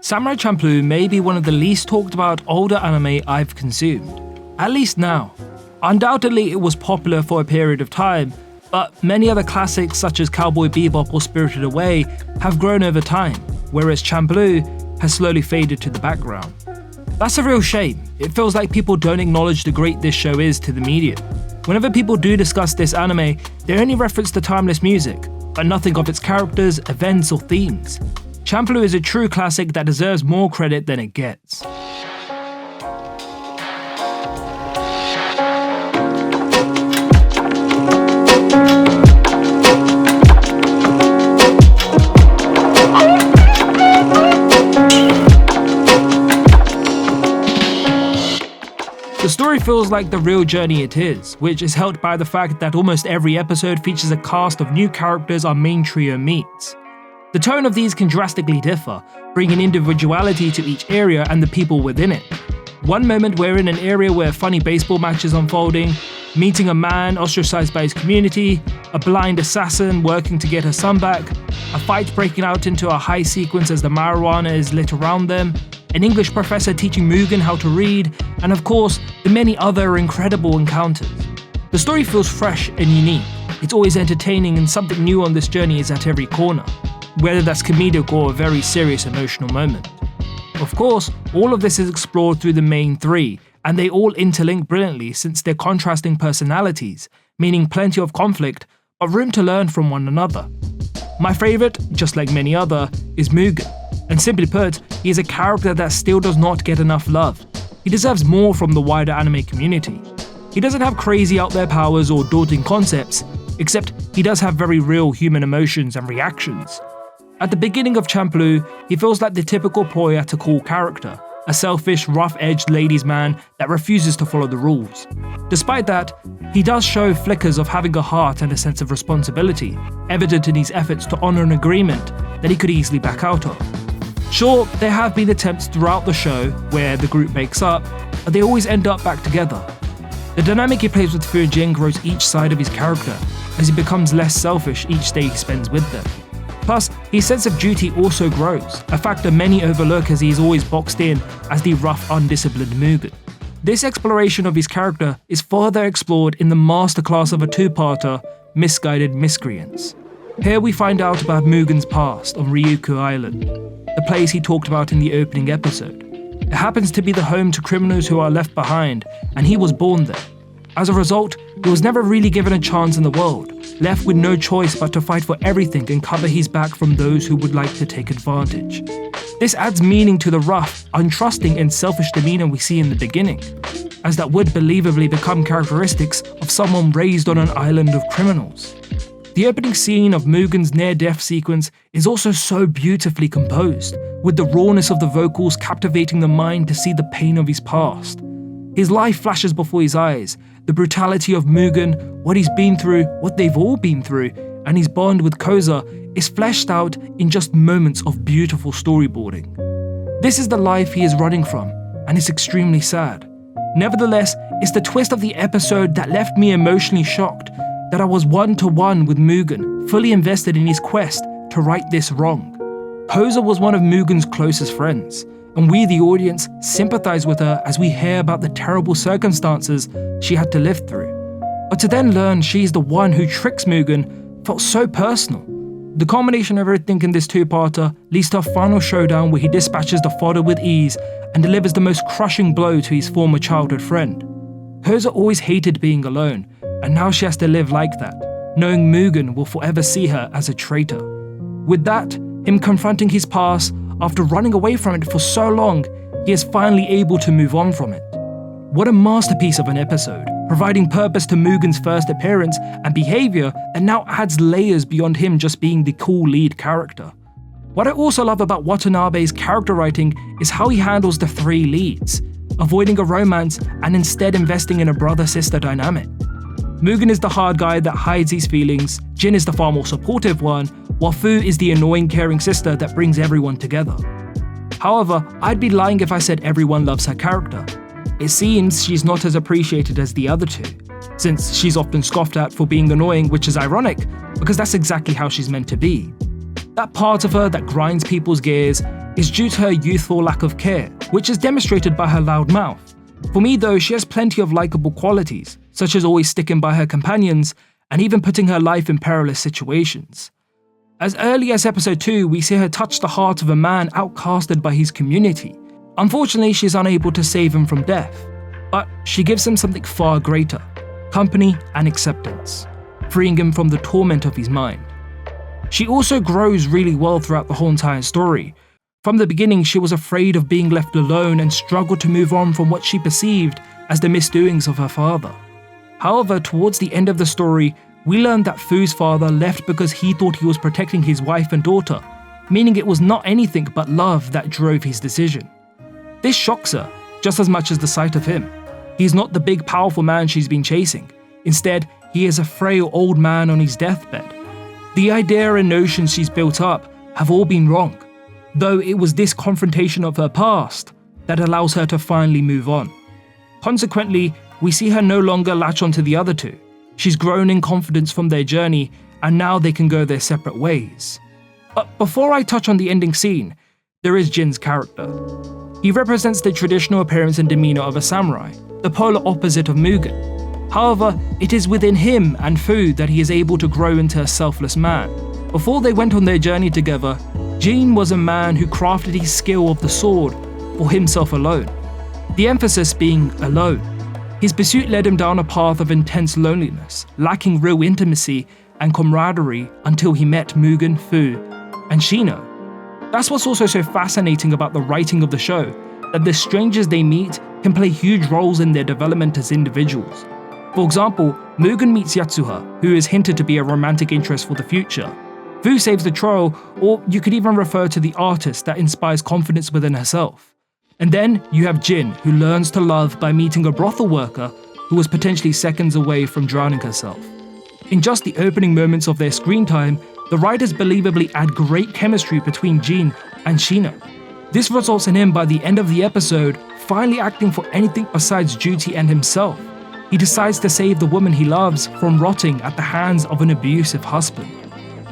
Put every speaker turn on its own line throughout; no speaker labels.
Samurai Champloo may be one of the least talked about older anime I've consumed, at least now. Undoubtedly it was popular for a period of time, but many other classics such as Cowboy Bebop or Spirited Away have grown over time, whereas Champloo has slowly faded to the background. That's a real shame. It feels like people don't acknowledge the great this show is to the media. Whenever people do discuss this anime, they only reference the timeless music, but nothing of its characters, events, or themes. Champloo is a true classic that deserves more credit than it gets. The story feels like the real journey it is, which is helped by the fact that almost every episode features a cast of new characters our main trio meets. The tone of these can drastically differ, bringing individuality to each area and the people within it. One moment we're in an area where a funny baseball match is unfolding, meeting a man ostracized by his community, a blind assassin working to get her son back, a fight breaking out into a high sequence as the marijuana is lit around them, an English professor teaching Mugen how to read, and of course, the many other incredible encounters. The story feels fresh and unique. It's always entertaining and something new on this journey is at every corner, whether that's comedic or a very serious emotional moment. Of course, all of this is explored through the main three, and they all interlink brilliantly since they're contrasting personalities, meaning plenty of conflict, but room to learn from one another. My favourite, just like many other, is Mugen. And simply put, he is a character that still does not get enough love. He deserves more from the wider anime community. He doesn't have crazy out there powers or daunting concepts, except he does have very real human emotions and reactions. At the beginning of Champloo, he feels like the typical poetical character, a selfish, rough-edged ladies' man that refuses to follow the rules. Despite that, he does show flickers of having a heart and a sense of responsibility, evident in his efforts to honour an agreement that he could easily back out of. Sure, there have been attempts throughout the show where the group breaks up, but they always end up back together. The dynamic he plays with Fuu and Jin grows each side of his character, as he becomes less selfish each day he spends with them. Plus, his sense of duty also grows, a factor many overlook as he is always boxed in as the rough, undisciplined Mugen. This exploration of his character is further explored in the masterclass of a two-parter, Misguided Miscreants. Here we find out about Mugen's past on Ryukyu Island, the place he talked about in the opening episode. It happens to be the home to criminals who are left behind, and he was born there. As a result, he was never really given a chance in the world, left with no choice but to fight for everything and cover his back from those who would like to take advantage. This adds meaning to the rough, untrusting and selfish demeanor we see in the beginning, as that would believably become characteristics of someone raised on an island of criminals. The opening scene of Mugen's near-death sequence is also so beautifully composed, with the rawness of the vocals captivating the mind to see the pain of his past. His life flashes before his eyes, the brutality of Mugen, what he's been through, what they've all been through, and his bond with Koza is fleshed out in just moments of beautiful storyboarding. This is the life he is running from, and it's extremely sad. Nevertheless, it's the twist of the episode that left me emotionally shocked, that I was one-to-one with Mugen, fully invested in his quest to right this wrong. Koza was one of Mugen's closest friends, and we, the audience, sympathize with her as we hear about the terrible circumstances she had to live through. But to then learn she's the one who tricks Mugen felt so personal. The culmination of everything in this two-parter leads to a final showdown where he dispatches the fodder with ease and delivers the most crushing blow to his former childhood friend. Koza always hated being alone, and now she has to live like that, knowing Mugen will forever see her as a traitor. With that, him confronting his past, after running away from it for so long, he is finally able to move on from it. What a masterpiece of an episode, providing purpose to Mugen's first appearance and behaviour that now adds layers beyond him just being the cool lead character. What I also love about Watanabe's character writing is how he handles the three leads, avoiding a romance and instead investing in a brother-sister dynamic. Mugen is the hard guy that hides his feelings, Jin is the far more supportive one, while Fuu is the annoying caring sister that brings everyone together. However, I'd be lying if I said everyone loves her character. It seems she's not as appreciated as the other two, since she's often scoffed at for being annoying, which is ironic, because that's exactly how she's meant to be. That part of her that grinds people's gears is due to her youthful lack of care, which is demonstrated by her loud mouth. For me though, she has plenty of likable qualities, such as always sticking by her companions and even putting her life in perilous situations. As early as episode 2, we see her touch the heart of a man outcasted by his community. Unfortunately, she is unable to save him from death, but she gives him something far greater: company and acceptance, freeing him from the torment of his mind. She also grows really well throughout the whole entire story. From the beginning, she was afraid of being left alone and struggled to move on from what she perceived as the misdoings of her father. However, towards the end of the story, we learned that Fu's father left because he thought he was protecting his wife and daughter, meaning it was not anything but love that drove his decision. This shocks her, just as much as the sight of him. He's not the big powerful man she's been chasing. Instead, he is a frail old man on his deathbed. The idea and notions she's built up have all been wrong, though it was this confrontation of her past that allows her to finally move on. Consequently, we see her no longer latch onto the other two. She's grown in confidence from their journey, and now they can go their separate ways. But before I touch on the ending scene, there is Jin's character. He represents the traditional appearance and demeanor of a samurai, the polar opposite of Mugen. However, it is within him and Fu that he is able to grow into a selfless man. Before they went on their journey together, Jin was a man who crafted his skill of the sword for himself alone, the emphasis being alone. His pursuit led him down a path of intense loneliness, lacking real intimacy and camaraderie until he met Mugen, Fu, and Shino. That's what's also so fascinating about the writing of the show, that the strangers they meet can play huge roles in their development as individuals. For example, Mugen meets Yatsuha, who is hinted to be a romantic interest for the future. Fu saves the troll, or you could even refer to the artist that inspires confidence within herself. And then you have Jin, who learns to love by meeting a brothel worker who was potentially seconds away from drowning herself. In just the opening moments of their screen time, the writers believably add great chemistry between Jin and Shino. This results in him by the end of the episode finally acting for anything besides duty and himself. He decides to save the woman he loves from rotting at the hands of an abusive husband.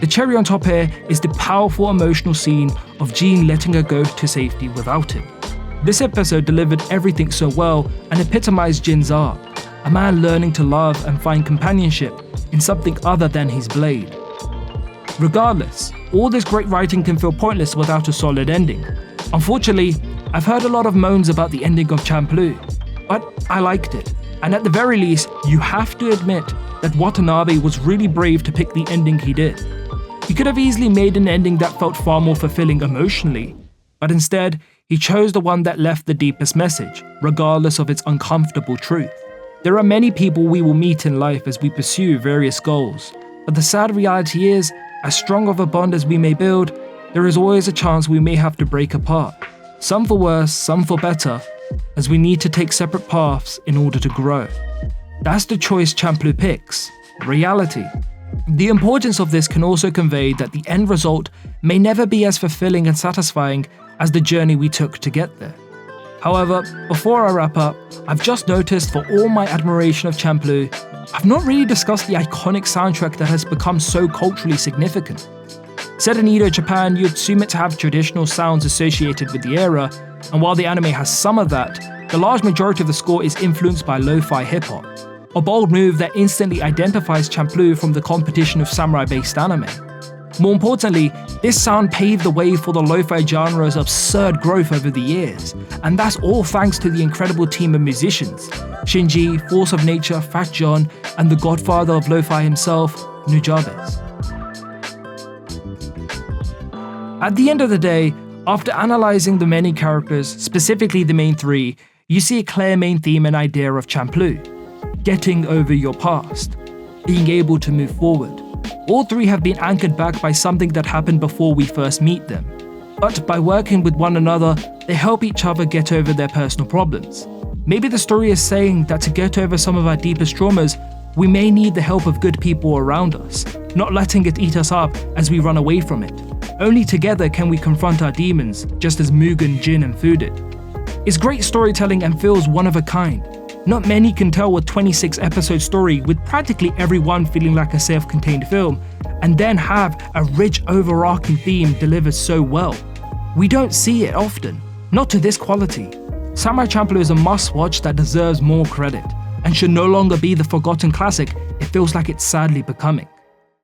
The cherry on top here is the powerful emotional scene of Jin letting her go to safety without him. This episode delivered everything so well and epitomized Jin's arc, a man learning to love and find companionship in something other than his blade. Regardless, all this great writing can feel pointless without a solid ending. Unfortunately, I've heard a lot of moans about the ending of Champloo, but I liked it. And at the very least, you have to admit that Watanabe was really brave to pick the ending he did. He could have easily made an ending that felt far more fulfilling emotionally, but instead, he chose the one that left the deepest message, regardless of its uncomfortable truth. There are many people we will meet in life as we pursue various goals, but the sad reality is, as strong of a bond as we may build, there is always a chance we may have to break apart. Some for worse, some for better, as we need to take separate paths in order to grow. That's the choice Champloo picks: reality. The importance of this can also convey that the end result may never be as fulfilling and satisfying as the journey we took to get there. However, before I wrap up, I've just noticed, for all my admiration of Champloo, I've not really discussed the iconic soundtrack that has become so culturally significant. Set in Edo, Japan, you'd assume it to have traditional sounds associated with the era, and while the anime has some of that, the large majority of the score is influenced by lo-fi hip-hop, a bold move that instantly identifies Champloo from the competition of samurai-based anime. More importantly, this sound paved the way for the lo-fi genre's absurd growth over the years, and that's all thanks to the incredible team of musicians: Shinji, Force of Nature, Fat John, and the godfather of lo-fi himself, Nujabes. At the end of the day, after analysing the many characters, specifically the main three, you see a clear main theme and idea of Champloo: getting over your past, being able to move forward. All three have been anchored back by something that happened before we first meet them. But by working with one another, they help each other get over their personal problems. Maybe the story is saying that to get over some of our deepest traumas, we may need the help of good people around us, not letting it eat us up as we run away from it. Only together can we confront our demons, just as Mugen, Jin and Fuu did. It's great storytelling and feels one of a kind. Not many can tell a 26-episode story with practically everyone feeling like a self-contained film, and then have a rich overarching theme delivered so well. We don't see it often, not to this quality. Samurai Champloo is a must-watch that deserves more credit, and should no longer be the forgotten classic it feels like it's sadly becoming.